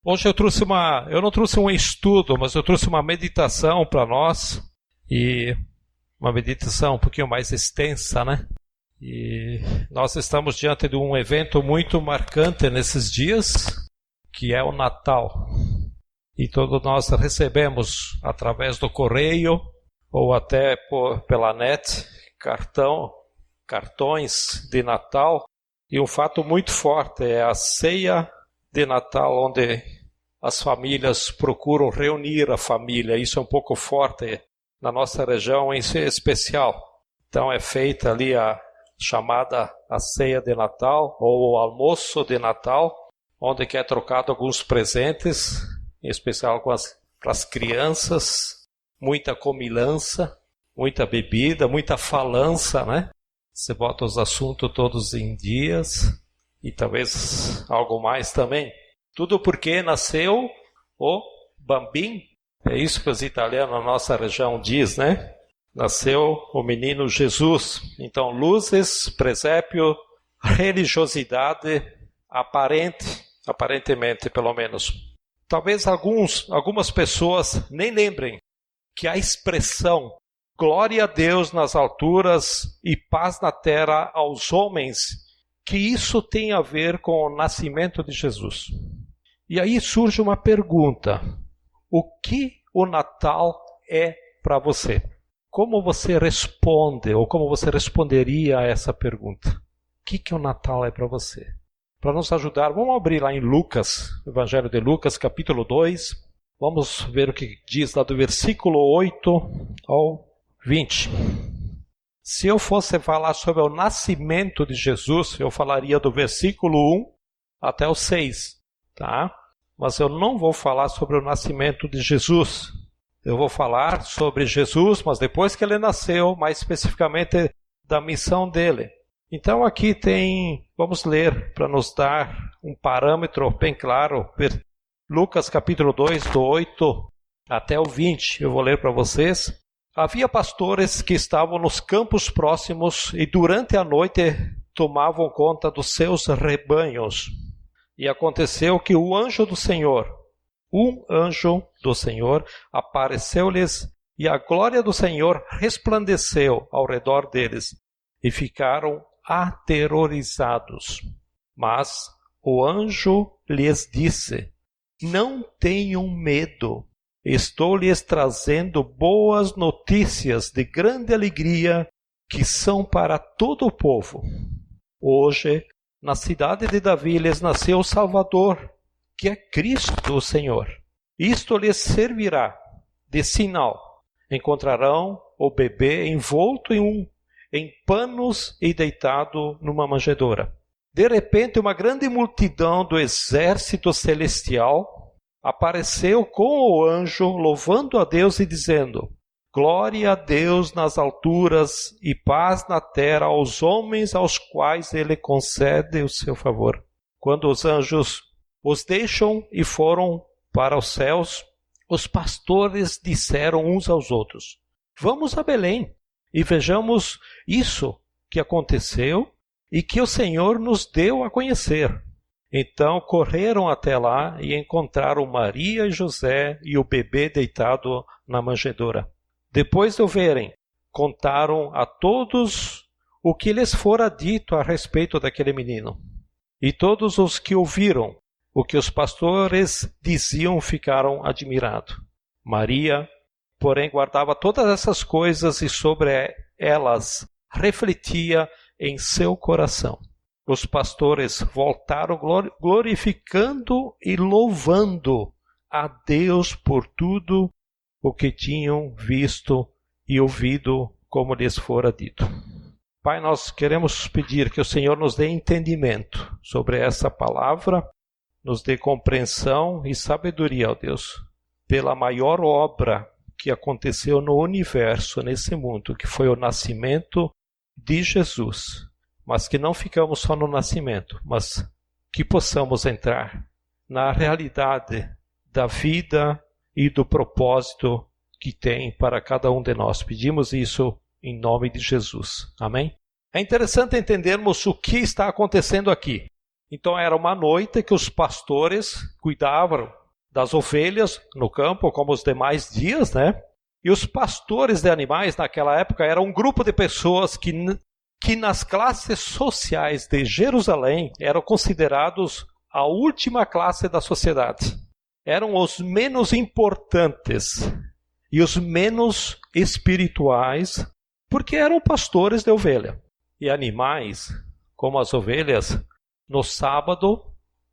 Hoje eu não trouxe um estudo, mas eu trouxe uma meditação para nós, e uma meditação um pouquinho mais extensa, né? E nós estamos diante de um evento muito marcante nesses dias, que é o Natal. E todos nós recebemos através do correio ou até pela net cartões de Natal. E um fato muito forte é a ceia de Natal, onde as famílias procuram reunir a família. Isso é um pouco forte na nossa região em especial. Então é feita ali a chamada a ceia de Natal ou o almoço de Natal, onde é trocado alguns presentes, em especial para as crianças, muita comilança, muita bebida, muita falança, né? Você bota os assuntos todos em dias e talvez algo mais também. Tudo porque nasceu o Bambim. É isso que os italianos na nossa região diz, né? Nasceu o menino Jesus. Então, luzes, presépio, religiosidade aparentemente pelo menos. Talvez algumas pessoas nem lembrem que a expressão glória a Deus nas alturas e paz na terra aos homens, que isso tem a ver com o nascimento de Jesus. E aí surge uma pergunta: o que o Natal é para você? Como você responde, ou como você responderia a essa pergunta? O que o Natal é para você? Para nos ajudar, vamos abrir lá em Lucas, Evangelho de Lucas, capítulo 2. Vamos ver o que diz lá do versículo 8 ao 20. Se eu fosse falar sobre o nascimento de Jesus, eu falaria do versículo 1 até o 6, tá? Mas eu não vou falar sobre o nascimento de Jesus. Eu vou falar sobre Jesus, mas depois que ele nasceu, mais especificamente da missão dele. Então aqui vamos ler para nos dar um parâmetro bem claro. Lucas capítulo 2, do 8 até o 20, eu vou ler para vocês. Havia pastores que estavam nos campos próximos e durante a noite tomavam conta dos seus rebanhos. E aconteceu que um anjo do Senhor, apareceu-lhes e a glória do Senhor resplandeceu ao redor deles e ficaram aterrorizados. Mas o anjo lhes disse: não tenham medo. Estou lhes trazendo boas notícias de grande alegria que são para todo o povo. Hoje, na cidade de Davi, lhes nasceu o Salvador, que é Cristo o Senhor. Isto lhes servirá de sinal. Encontrarão o bebê envolto em panos e deitado numa manjedoura. De repente, uma grande multidão do exército celestial apareceu com o anjo, louvando a Deus e dizendo: glória a Deus nas alturas e paz na terra aos homens aos quais ele concede o seu favor. Quando os anjos os deixam e foram para os céus, os pastores disseram uns aos outros: vamos a Belém e vejamos isso que aconteceu e que o Senhor nos deu a conhecer. Então correram até lá e encontraram Maria e José e o bebê deitado na manjedoura. Depois de o verem, contaram a todos o que lhes fora dito a respeito daquele menino. E todos os que ouviram o que os pastores diziam ficaram admirados. Maria, porém, guardava todas essas coisas e sobre elas refletia em seu coração. Os pastores voltaram glorificando e louvando a Deus por tudo o que tinham visto e ouvido, como lhes fora dito. Pai, nós queremos pedir que o Senhor nos dê entendimento sobre essa palavra, nos dê compreensão e sabedoria, ó Deus, pela maior obra que aconteceu no universo, nesse mundo, que foi o nascimento de Jesus. Mas que não ficamos só no nascimento, mas que possamos entrar na realidade da vida e do propósito que tem para cada um de nós. Pedimos isso em nome de Jesus. Amém? É interessante entendermos o que está acontecendo aqui. Então era uma noite que os pastores cuidavam das ovelhas no campo, como os demais dias, né? E os pastores de animais naquela época eram um grupo de pessoas que nas classes sociais de Jerusalém eram considerados a última classe da sociedade. Eram os menos importantes e os menos espirituais, porque eram pastores de ovelha. E animais, como as ovelhas, no sábado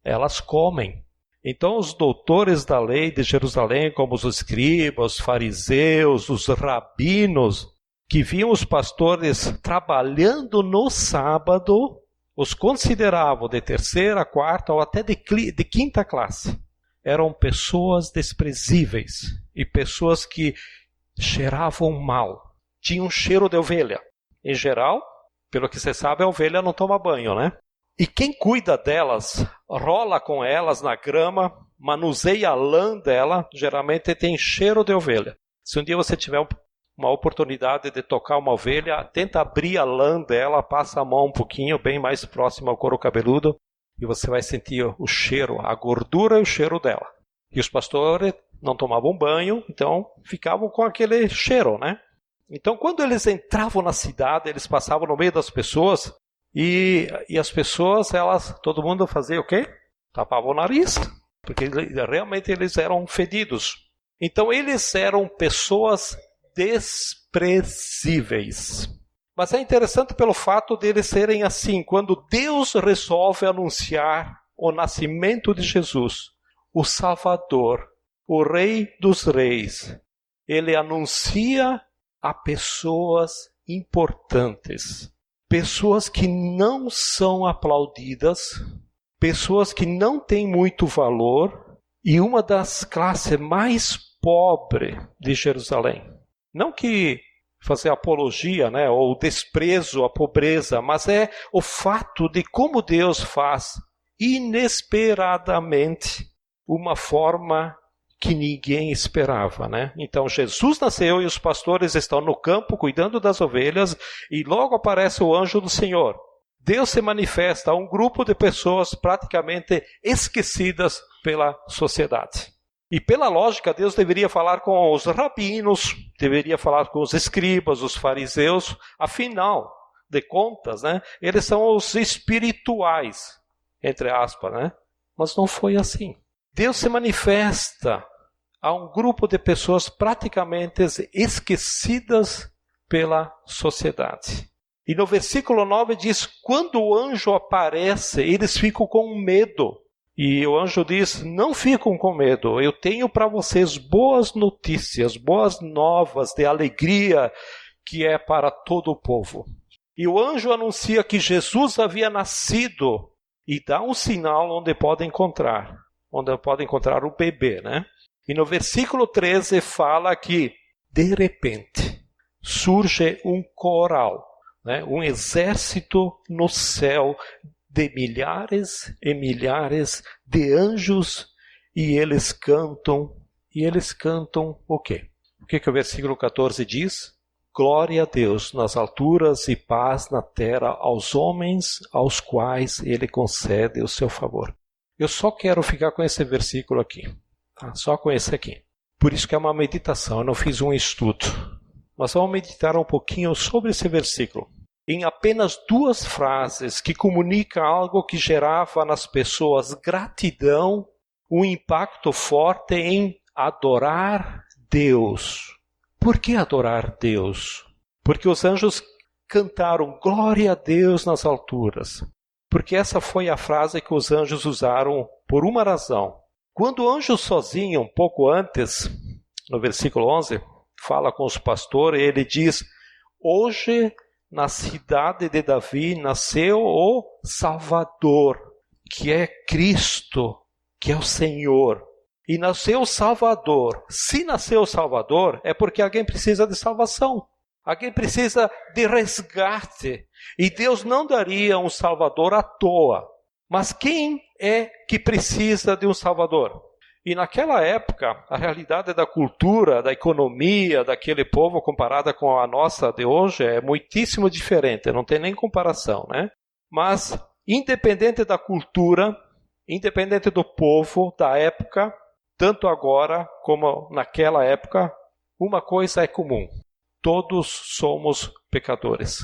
elas comem. Então os doutores da lei de Jerusalém, como os escribas, os fariseus, os rabinos, que viam os pastores trabalhando no sábado, os consideravam de terceira, quarta ou até de quinta classe. Eram pessoas desprezíveis e pessoas que cheiravam mal. Tinham cheiro de ovelha. Em geral, pelo que você sabe, a ovelha não toma banho, né? E quem cuida delas, rola com elas na grama, manuseia a lã dela, geralmente tem cheiro de ovelha. Se um dia você tiver uma oportunidade de tocar uma ovelha, tenta abrir a lã dela, passa a mão um pouquinho, bem mais próximo ao couro cabeludo, e você vai sentir o cheiro, a gordura e o cheiro dela. E os pastores não tomavam banho, então ficavam com aquele cheiro, né? Então quando eles entravam na cidade, eles passavam no meio das pessoas, e as pessoas, todo mundo fazia o quê? Tapava o nariz, porque realmente eles eram fedidos. Então eles eram pessoas desprezíveis. Mas é interessante pelo fato de eles serem assim, quando Deus resolve anunciar o nascimento de Jesus, o Salvador, o Rei dos Reis, ele anuncia a pessoas importantes. Pessoas que não são aplaudidas, pessoas que não têm muito valor e uma das classes mais pobres de Jerusalém. Não que fazer apologia, né, ou desprezo à pobreza, mas é o fato de como Deus faz inesperadamente uma forma que ninguém esperava, né? Então Jesus nasceu e os pastores estão no campo cuidando das ovelhas e logo aparece o anjo do Senhor. Deus se manifesta a um grupo de pessoas praticamente esquecidas pela sociedade. E pela lógica, Deus deveria falar com os rabinos, deveria falar com os escribas, os fariseus, afinal de contas, né? Eles são os espirituais, entre aspas, né? Mas não foi assim. Deus se manifesta a um grupo de pessoas praticamente esquecidas pela sociedade. E no versículo 9 diz, quando o anjo aparece, eles ficam com medo. E o anjo diz, não ficam com medo, eu tenho para vocês boas notícias, boas novas de alegria, que é para todo o povo. E o anjo anuncia que Jesus havia nascido e dá um sinal onde pode encontrar o bebê, né? E no versículo 13 fala que, de repente, surge um coral, né? Um exército no céu de milhares e milhares de anjos, e eles cantam o quê? O que o versículo 14 diz? Glória a Deus nas alturas e paz na terra aos homens aos quais Ele concede o seu favor. Eu só quero ficar com esse versículo aqui. Tá? Só com esse aqui. Por isso que é uma meditação, eu não fiz um estudo. Mas vamos meditar um pouquinho sobre esse versículo. Em apenas 2 frases que comunicam algo que gerava nas pessoas gratidão, um impacto forte em adorar Deus. Por que adorar Deus? Porque os anjos cantaram glória a Deus nas alturas. Porque essa foi a frase que os anjos usaram por uma razão. Quando o anjo sozinho, um pouco antes, no versículo 11, fala com os pastores, ele diz, hoje na cidade de Davi nasceu o Salvador, que é Cristo, que é o Senhor. E nasceu o Salvador. Se nasceu o Salvador, é porque alguém precisa de salvação. Alguém precisa de resgate. E Deus não daria um Salvador à toa. Mas quem é que precisa de um Salvador? E naquela época, a realidade da cultura, da economia daquele povo comparada com a nossa de hoje é muitíssimo diferente, não tem nem comparação, né? Mas, independente da cultura, independente do povo, da época, tanto agora como naquela época, uma coisa é comum: todos somos pecadores.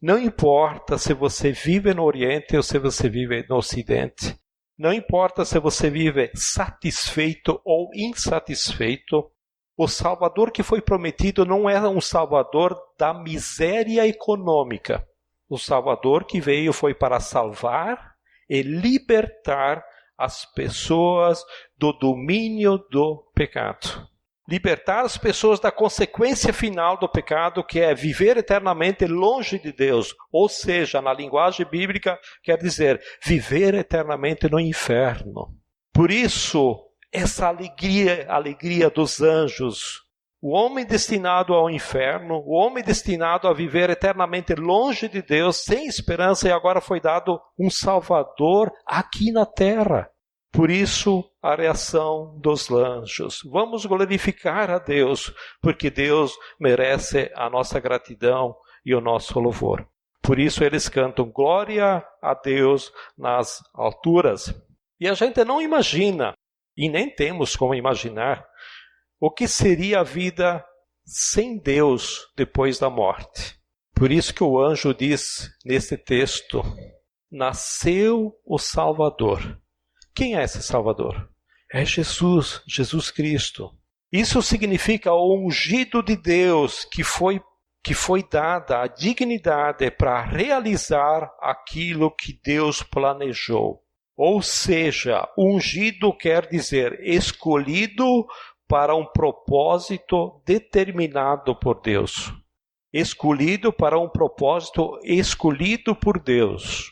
Não importa se você vive no Oriente ou se você vive no Ocidente. Não importa se você vive satisfeito ou insatisfeito. O Salvador que foi prometido não é um Salvador da miséria econômica. O Salvador que veio foi para salvar e libertar as pessoas do domínio do pecado. Libertar as pessoas da consequência final do pecado, que é viver eternamente longe de Deus. Ou seja, na linguagem bíblica, quer dizer, viver eternamente no inferno. Por isso, essa alegria dos anjos. O homem destinado ao inferno, o homem destinado a viver eternamente longe de Deus, sem esperança, e agora foi dado um Salvador aqui na terra. Por isso, a reação dos anjos. Vamos glorificar a Deus, porque Deus merece a nossa gratidão e o nosso louvor. Por isso eles cantam glória a Deus nas alturas. E a gente não imagina, e nem temos como imaginar, o que seria a vida sem Deus depois da morte. Por isso que o anjo diz nesse texto, nasceu o Salvador. Quem é esse Salvador? É Jesus, Jesus Cristo. Isso significa o ungido de Deus que foi dada a dignidade para realizar aquilo que Deus planejou. Ou seja, ungido quer dizer escolhido para um propósito determinado por Deus. Escolhido para um propósito escolhido por Deus.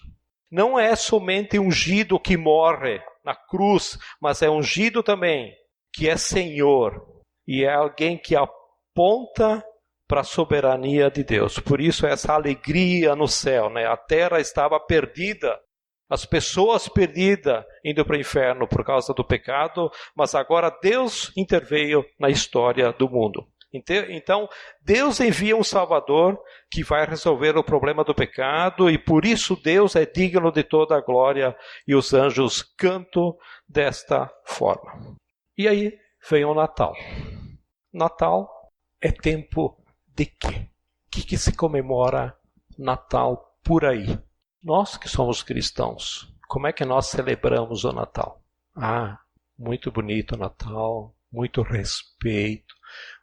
Não é somente ungido que morre na cruz, mas é ungido também, que é Senhor, e é alguém que aponta para a soberania de Deus. Por isso essa alegria no céu, né? A terra estava perdida, as pessoas perdidas indo para o inferno por causa do pecado, mas agora Deus interveio na história do mundo. Então, Deus envia um Salvador que vai resolver o problema do pecado e por isso Deus é digno de toda a glória e os anjos cantam desta forma. E aí vem o Natal. Natal é tempo de quê? O que se comemora Natal por aí? Nós que somos cristãos, como é que nós celebramos o Natal? Muito bonito o Natal, muito respeito.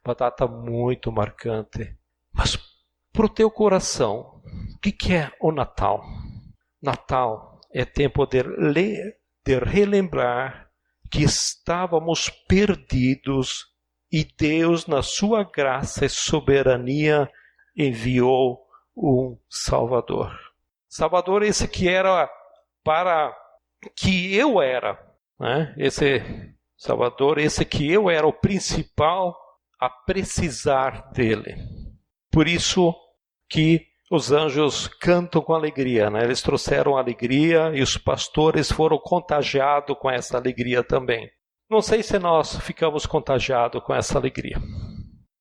Uma data muito marcante. Mas para o teu coração, o que é o Natal? Natal é tempo de relembrar que estávamos perdidos e Deus, na sua graça e soberania, enviou um Salvador. Salvador esse que era para que eu era, né? Esse Salvador esse que eu era o principal a precisar dele. Por isso que os anjos cantam com alegria, né? Eles trouxeram alegria e os pastores foram contagiados com essa alegria também. Não sei se nós ficamos contagiados com essa alegria.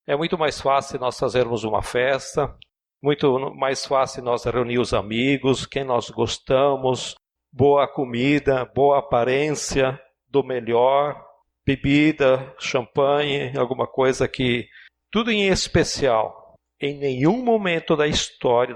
É muito mais fácil nós fazermos uma festa, muito mais fácil nós reunir os amigos, quem nós gostamos, boa comida, boa aparência, do melhor, bebida, champanhe, alguma coisa que... Tudo em especial. Em nenhum momento da história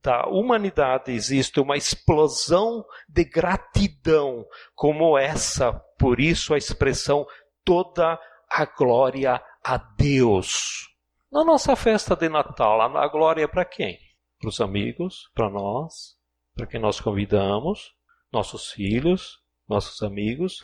da humanidade existe uma explosão de gratidão como essa. Por isso a expressão toda a glória a Deus. Na nossa festa de Natal, a glória é para quem? Para os amigos, para nós, para quem nós convidamos, nossos filhos, nossos amigos.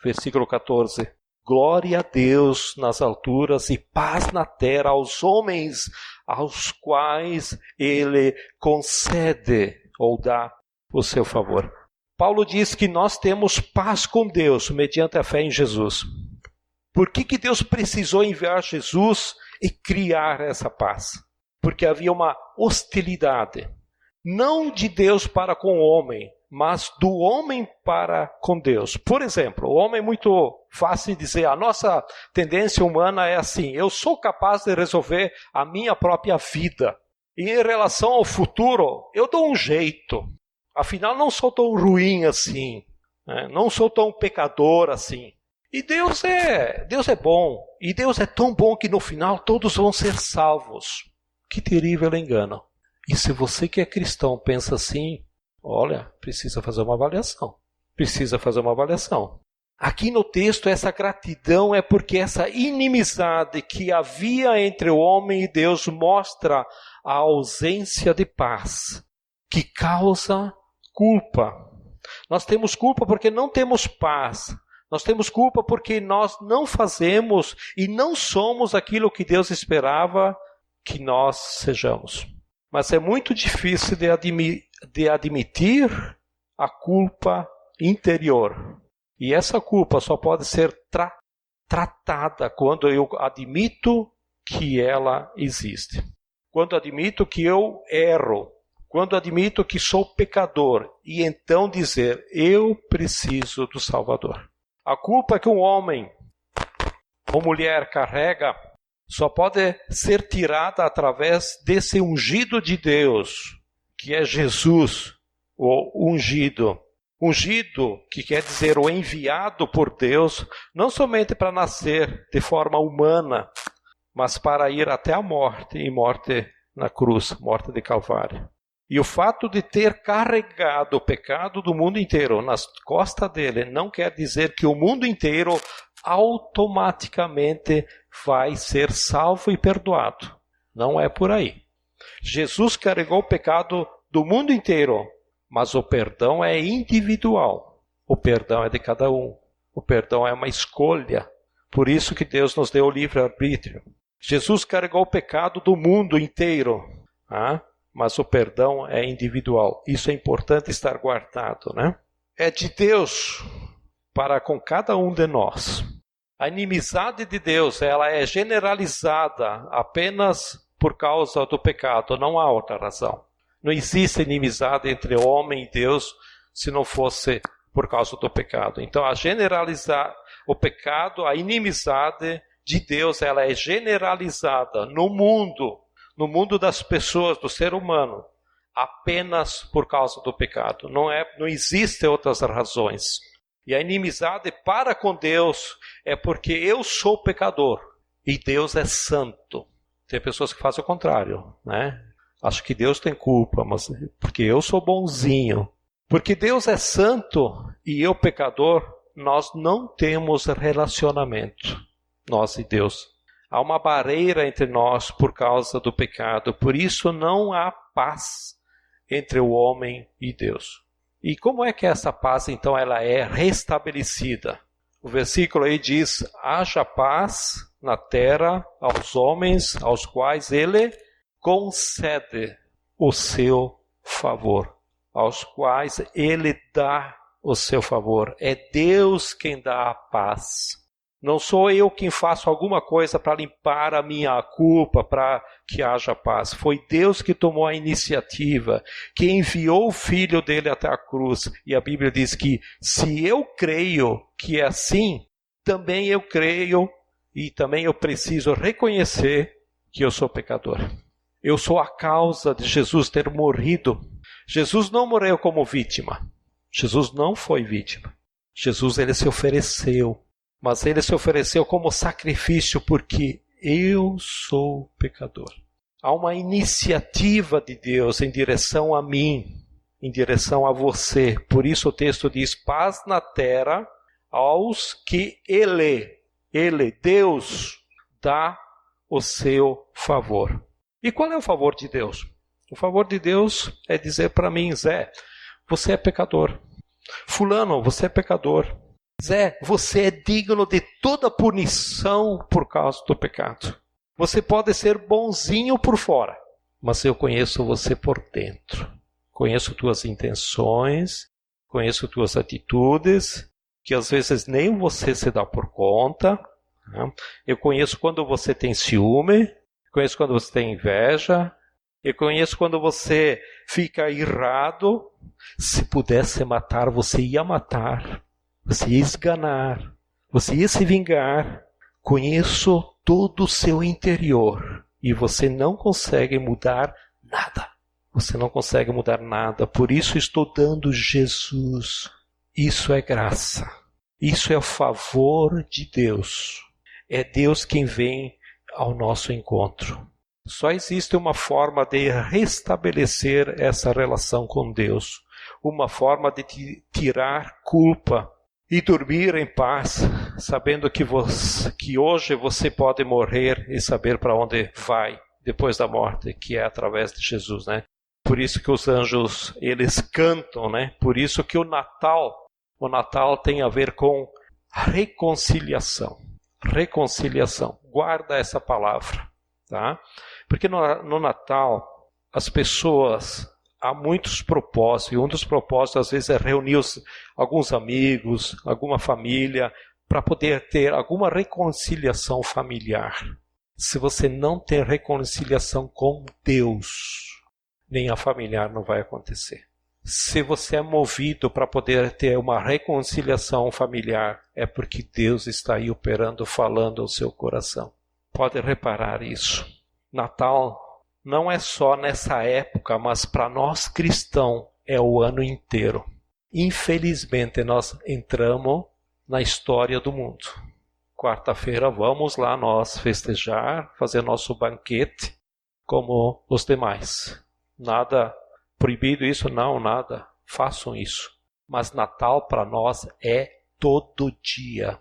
Versículo 14. Glória a Deus nas alturas e paz na terra aos homens aos quais Ele concede ou dá o seu favor. Paulo diz que nós temos paz com Deus mediante a fé em Jesus. Por que Deus precisou enviar Jesus e criar essa paz? Porque havia uma hostilidade, não de Deus para com o homem, mas do homem para com Deus. Por exemplo, o homem é muito fácil de dizer, a nossa tendência humana é assim, eu sou capaz de resolver a minha própria vida. E em relação ao futuro, eu dou um jeito. Afinal, não sou tão ruim assim. Não sou tão pecador assim. E Deus é bom. E Deus é tão bom que no final todos vão ser salvos. Que terrível engano. E se você que é cristão pensa assim, olha, precisa fazer uma avaliação. Precisa fazer uma avaliação. Aqui no texto, essa gratidão é porque essa inimizade que havia entre o homem e Deus mostra a ausência de paz, que causa culpa. Nós temos culpa porque não temos paz. Nós temos culpa porque nós não fazemos e não somos aquilo que Deus esperava que nós sejamos. Mas é muito difícil de admitir a culpa interior. E essa culpa só pode ser tratada quando eu admito que ela existe. Quando admito que eu erro. Quando admito que sou pecador. E então dizer, eu preciso do Salvador. A culpa que um homem ou mulher carrega só pode ser tirada através desse ungido de Deus, que é Jesus, o ungido. Ungido, que quer dizer o enviado por Deus, não somente para nascer de forma humana, mas para ir até a morte, e morte na cruz, morte de Calvário. E o fato de ter carregado o pecado do mundo inteiro nas costas dele, não quer dizer que o mundo inteiro automaticamente vai ser salvo e perdoado. Não é por aí. Jesus carregou o pecado do mundo inteiro, mas o perdão é individual. O perdão é de cada um. O perdão é uma escolha. Por isso que Deus nos deu o livre-arbítrio. Jesus carregou o pecado do mundo inteiro, mas o perdão é individual. Isso é importante estar guardado, né? É de Deus para com cada um de nós. A inimizade de Deus, ela é generalizada apenas por causa do pecado. Não há outra razão. Não existe inimizade entre o homem e Deus se não fosse por causa do pecado. Então, a generalizar o pecado, a inimizade de Deus, ela é generalizada no mundo das pessoas, do ser humano, apenas por causa do pecado. Não existe outras razões. E a inimizade para com Deus é porque eu sou pecador e Deus é santo. Tem pessoas que fazem o contrário, né? Acho que Deus tem culpa, mas porque eu sou bonzinho. Porque Deus é santo e eu pecador, nós não temos relacionamento, nós e Deus. Há uma barreira entre nós por causa do pecado, por isso não há paz entre o homem e Deus. E como é que essa paz, então, ela é restabelecida? O versículo aí diz, haja paz na terra aos homens aos quais ele concede o seu favor, aos quais ele dá o seu favor. É Deus quem dá a paz. Não sou eu quem faço alguma coisa para limpar a minha culpa, para que haja paz. Foi Deus que tomou a iniciativa, que enviou o Filho dele até a cruz. E a Bíblia diz que se eu creio que é assim, também eu creio e também eu preciso reconhecer que eu sou pecador. Eu sou a causa de Jesus ter morrido. Jesus não morreu como vítima. Jesus não foi vítima. Jesus, ele se ofereceu. Mas ele se ofereceu como sacrifício porque eu sou pecador. Há uma iniciativa de Deus em direção a mim, em direção a você. Por isso o texto diz, paz na terra aos que Ele, Deus, dá o seu favor. E qual é o favor de Deus? O favor de Deus é dizer para mim, Zé, você é pecador. Fulano, você é pecador. Zé, você é digno de toda punição por causa do pecado. Você pode ser bonzinho por fora, mas eu conheço você por dentro. Conheço tuas intenções, conheço tuas atitudes, que às vezes nem você se dá por conta. Eu conheço quando você tem ciúme, conheço quando você tem inveja, eu conheço quando você fica irado. Se pudesse matar, você ia matar. Você ia esganar, você ia se vingar. Conheço todo o seu interior e você não consegue mudar nada. Você não consegue mudar nada. Por isso estou dando Jesus. Isso é graça. Isso é o favor de Deus. É Deus quem vem ao nosso encontro. Só existe uma forma de restabelecer essa relação com Deus. Uma forma de tirar culpa e dormir em paz, sabendo que hoje você pode morrer e saber para onde vai depois da morte, que é através de Jesus, né? Por isso que os anjos, eles cantam, né? Por isso que o Natal tem a ver com reconciliação. Reconciliação. Guarda essa palavra, tá? Porque no Natal, as pessoas, há muitos propósitos, e um dos propósitos às vezes é reunir alguns amigos, alguma família, para poder ter alguma reconciliação familiar. Se você não tem reconciliação com Deus, nem a familiar não vai acontecer. Se você é movido para poder ter uma reconciliação familiar, é porque Deus está aí operando, falando ao seu coração. Pode reparar isso. Natal não é só nessa época, mas para nós cristãos é o ano inteiro. Infelizmente, nós entramos na história do mundo. Quarta-feira vamos lá nós festejar, fazer nosso banquete como os demais. Nada proibido isso, não, nada. Façam isso. Mas Natal para nós é todo dia.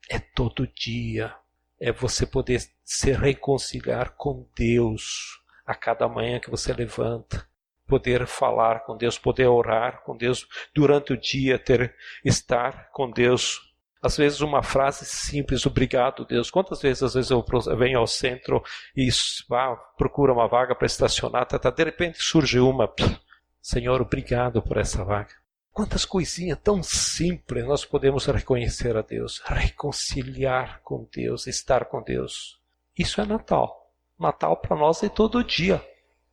É todo dia. É você poder se reconciliar com Deus a cada manhã que você levanta. Poder falar com Deus, poder orar com Deus durante o dia, estar com Deus. Às vezes uma frase simples, obrigado Deus. Quantas vezes às vezes eu venho ao centro e procuro uma vaga para estacionar, de repente surge uma, Senhor, obrigado por essa vaga. Quantas coisinhas tão simples nós podemos reconhecer a Deus, reconciliar com Deus, estar com Deus. Isso é Natal. Natal para nós é todo dia,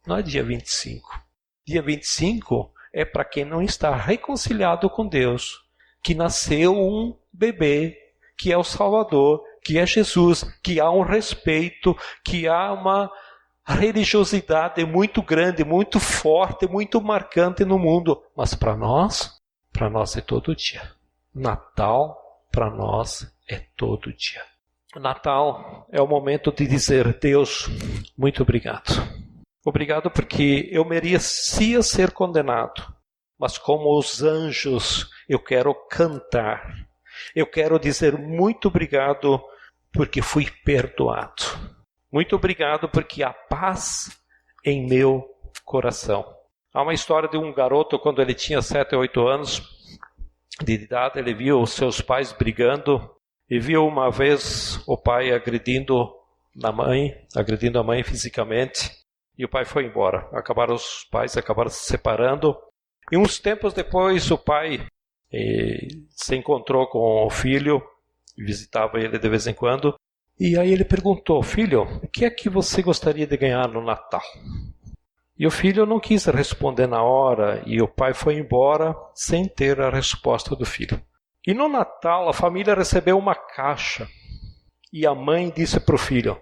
não é dia 25. Dia 25 é para quem não está reconciliado com Deus, que nasceu um bebê, que é o Salvador, que é Jesus, que há um respeito, que há uma religiosidade muito grande, muito forte, muito marcante no mundo. Mas para nós é todo dia. Natal para nós é todo dia. Natal é o momento de dizer, Deus, muito obrigado. Obrigado porque eu merecia ser condenado, mas como os anjos eu quero cantar. Eu quero dizer muito obrigado porque fui perdoado. Muito obrigado porque há paz em meu coração. Há uma história de um garoto quando ele tinha 7 ou 8 anos de idade, ele viu os seus pais brigando e viu uma vez o pai agredindo a mãe fisicamente, e o pai foi embora. Os pais acabaram se separando, e uns tempos depois o pai se encontrou com o filho, visitava ele de vez em quando, e aí ele perguntou, filho, o que é que você gostaria de ganhar no Natal? E o filho não quis responder na hora, e o pai foi embora sem ter a resposta do filho. E no Natal a família recebeu uma caixa, e a mãe disse para o filho,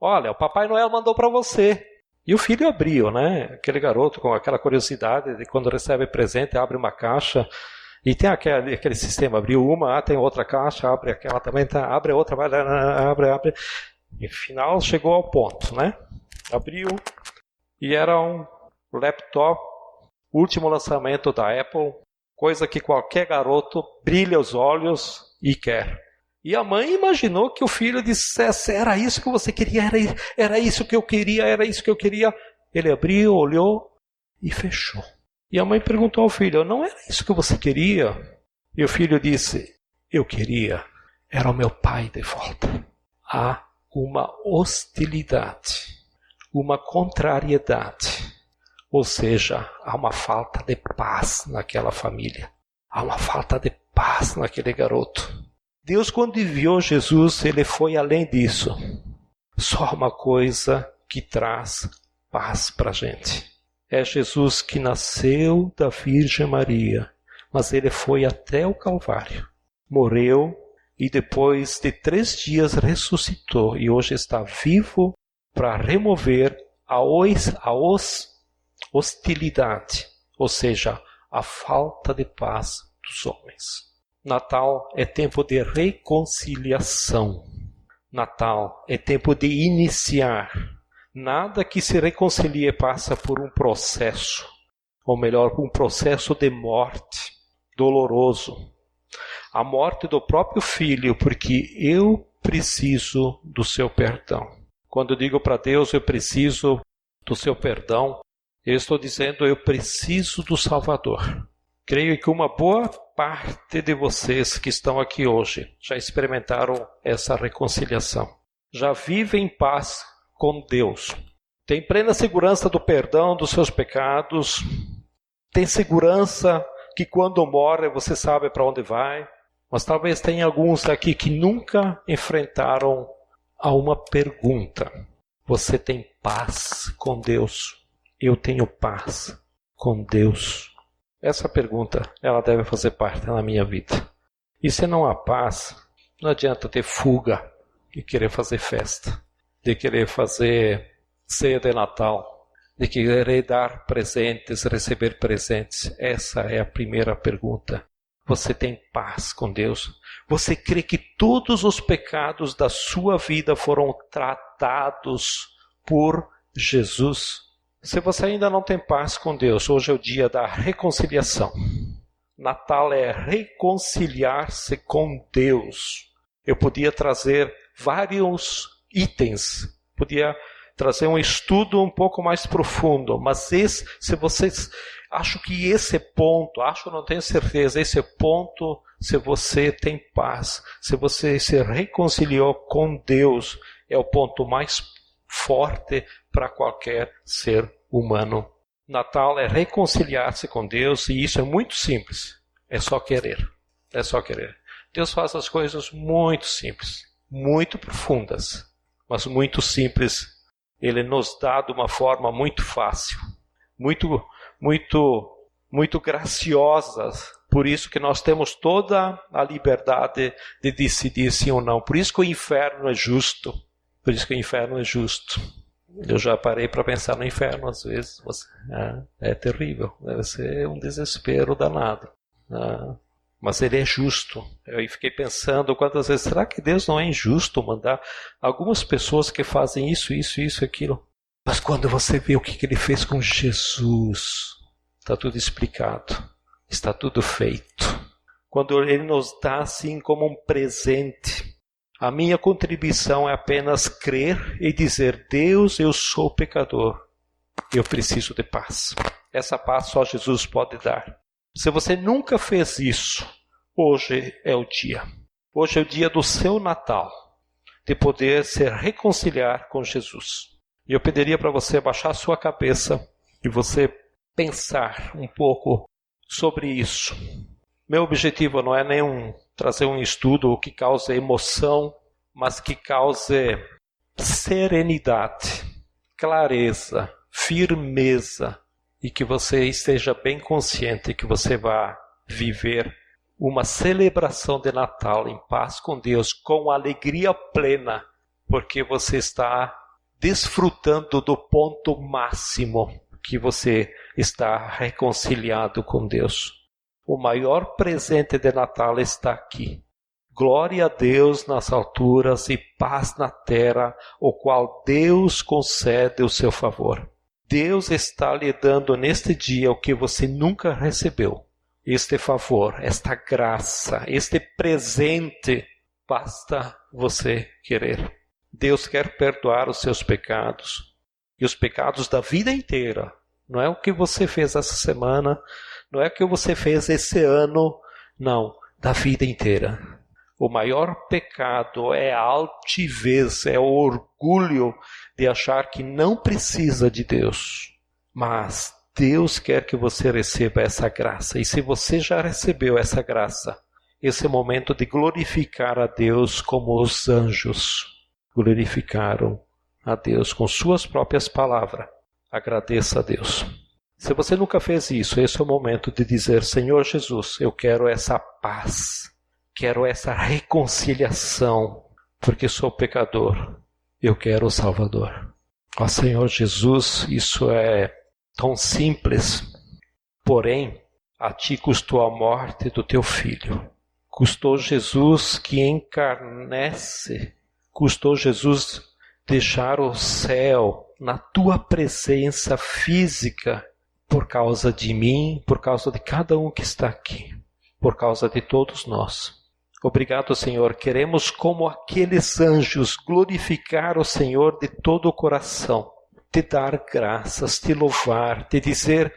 olha, o Papai Noel mandou para você. E o filho abriu, né? Aquele garoto com aquela curiosidade de quando recebe presente, abre uma caixa, e tem aquele sistema, abriu uma, tem outra caixa, abre aquela também, abre outra, abre. E no final chegou ao ponto, né? Abriu, e era um laptop, último lançamento da Apple, coisa que qualquer garoto brilha os olhos e quer. E a mãe imaginou que o filho dissesse, era isso que você queria, era isso que eu queria, era isso que eu queria. Ele abriu, olhou e fechou. E a mãe perguntou ao filho, não era isso que você queria? E o filho disse, eu queria, era o meu pai de volta. Há uma hostilidade, uma contrariedade. Ou seja, há uma falta de paz naquela família. Há uma falta de paz naquele garoto. Deus, quando enviou Jesus, ele foi além disso. Só uma coisa que traz paz para a gente. É Jesus que nasceu da Virgem Maria, mas ele foi até o Calvário. Morreu e depois de 3 dias ressuscitou e hoje está vivo para remover a hostilidade, ou seja, a falta de paz do dos homens. Natal é tempo de reconciliação. Natal é tempo de iniciar. Nada que se reconcilie passa por um processo, ou melhor, um processo de morte doloroso. A morte do próprio filho, porque eu preciso do seu perdão. Quando eu digo para Deus, eu preciso do seu perdão, eu estou dizendo, eu preciso do Salvador. Creio que uma boa parte de vocês que estão aqui hoje já experimentaram essa reconciliação. Já vivem em paz com Deus. Tem plena segurança do perdão dos seus pecados. Tem segurança que quando morre você sabe para onde vai. Mas talvez tenha alguns aqui que nunca enfrentaram a uma pergunta. Você tem paz com Deus? Eu tenho paz com Deus. Essa pergunta, ela deve fazer parte da minha vida. E se não há paz, não adianta ter fuga e querer fazer festa, de querer fazer ceia de Natal, de querer dar presentes, receber presentes. Essa é a primeira pergunta. Você tem paz com Deus? Você crê que todos os pecados da sua vida foram tratados por Jesus? Se você ainda não tem paz com Deus, hoje é o dia da reconciliação. Natal é reconciliar-se com Deus. Eu podia trazer vários itens, podia trazer um estudo um pouco mais profundo, mas se vocês acham que esse ponto, não tenho certeza, esse ponto, se você tem paz, se você se reconciliou com Deus, é o ponto mais forte para qualquer ser humano. Natal é reconciliar-se com Deus e isso é muito simples. É só querer. É só querer. Deus faz as coisas muito simples, muito profundas, mas muito simples. Ele nos dá de uma forma muito fácil, muito graciosa. Por isso que nós temos toda a liberdade de decidir sim ou não. Por isso que o inferno é justo. Por isso que o inferno é justo. Eu já parei para pensar no inferno às vezes. É terrível. Deve ser um desespero danado. Mas ele é justo. Eu fiquei pensando quantas vezes, será que Deus não é injusto mandar algumas pessoas que fazem isso, aquilo? Mas quando você vê o que ele fez com Jesus, está tudo explicado. Está tudo feito. Quando ele nos dá assim como um presente, a minha contribuição é apenas crer e dizer, Deus, eu sou pecador, eu preciso de paz. Essa paz só Jesus pode dar. Se você nunca fez isso, hoje é o dia. Hoje é o dia do seu Natal, de poder se reconciliar com Jesus. E eu pediria para você baixar sua cabeça e você pensar um pouco sobre isso. Meu objetivo não é trazer um estudo que cause emoção, mas que cause serenidade, clareza, firmeza, e que você esteja bem consciente que você vai viver uma celebração de Natal em paz com Deus, com alegria plena, porque você está desfrutando do ponto máximo que você está reconciliado com Deus. O maior presente de Natal está aqui. Glória a Deus nas alturas e paz na terra, o qual Deus concede o seu favor. Deus está lhe dando neste dia o que você nunca recebeu. Este favor, esta graça, este presente, basta você querer. Deus quer perdoar os seus pecados e os pecados da vida inteira. Não é o que você fez essa semana, não é o que você fez esse ano, não, da vida inteira. O maior pecado é a altivez, é o orgulho de achar que não precisa de Deus. Mas Deus quer que você receba essa graça. E se você já recebeu essa graça, esse é o momento de glorificar a Deus como os anjos glorificaram a Deus com suas próprias palavras. Agradeça a Deus. Se você nunca fez isso, esse é o momento de dizer, Senhor Jesus, eu quero essa paz, quero essa reconciliação, porque sou pecador, eu quero o Salvador. Ó Senhor Jesus, isso é tão simples, porém, A ti custou a morte do teu filho. Custou Jesus que encarnece. Custou Jesus deixar o céu na tua presença física por causa de mim, por causa de cada um que está aqui, por causa de todos nós. Obrigado, Senhor. Queremos, como aqueles anjos, glorificar o Senhor de todo o coração, te dar graças, te louvar, te dizer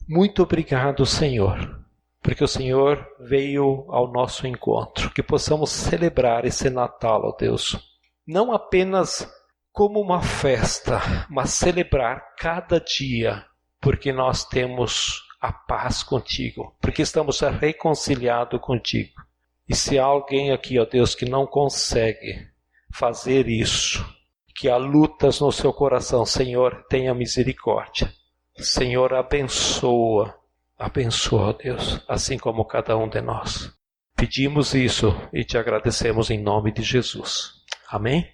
muito obrigado, Senhor, porque o Senhor veio ao nosso encontro, que possamos celebrar esse Natal, ó Deus, não apenas como uma festa, mas celebrar cada dia, porque nós temos a paz contigo, porque estamos reconciliados contigo. E se há alguém aqui, ó Deus, que não consegue fazer isso, que há lutas no seu coração, Senhor, tenha misericórdia. Senhor, abençoa, ó Deus, assim como cada um de nós. Pedimos isso e te agradecemos em nome de Jesus. Amém?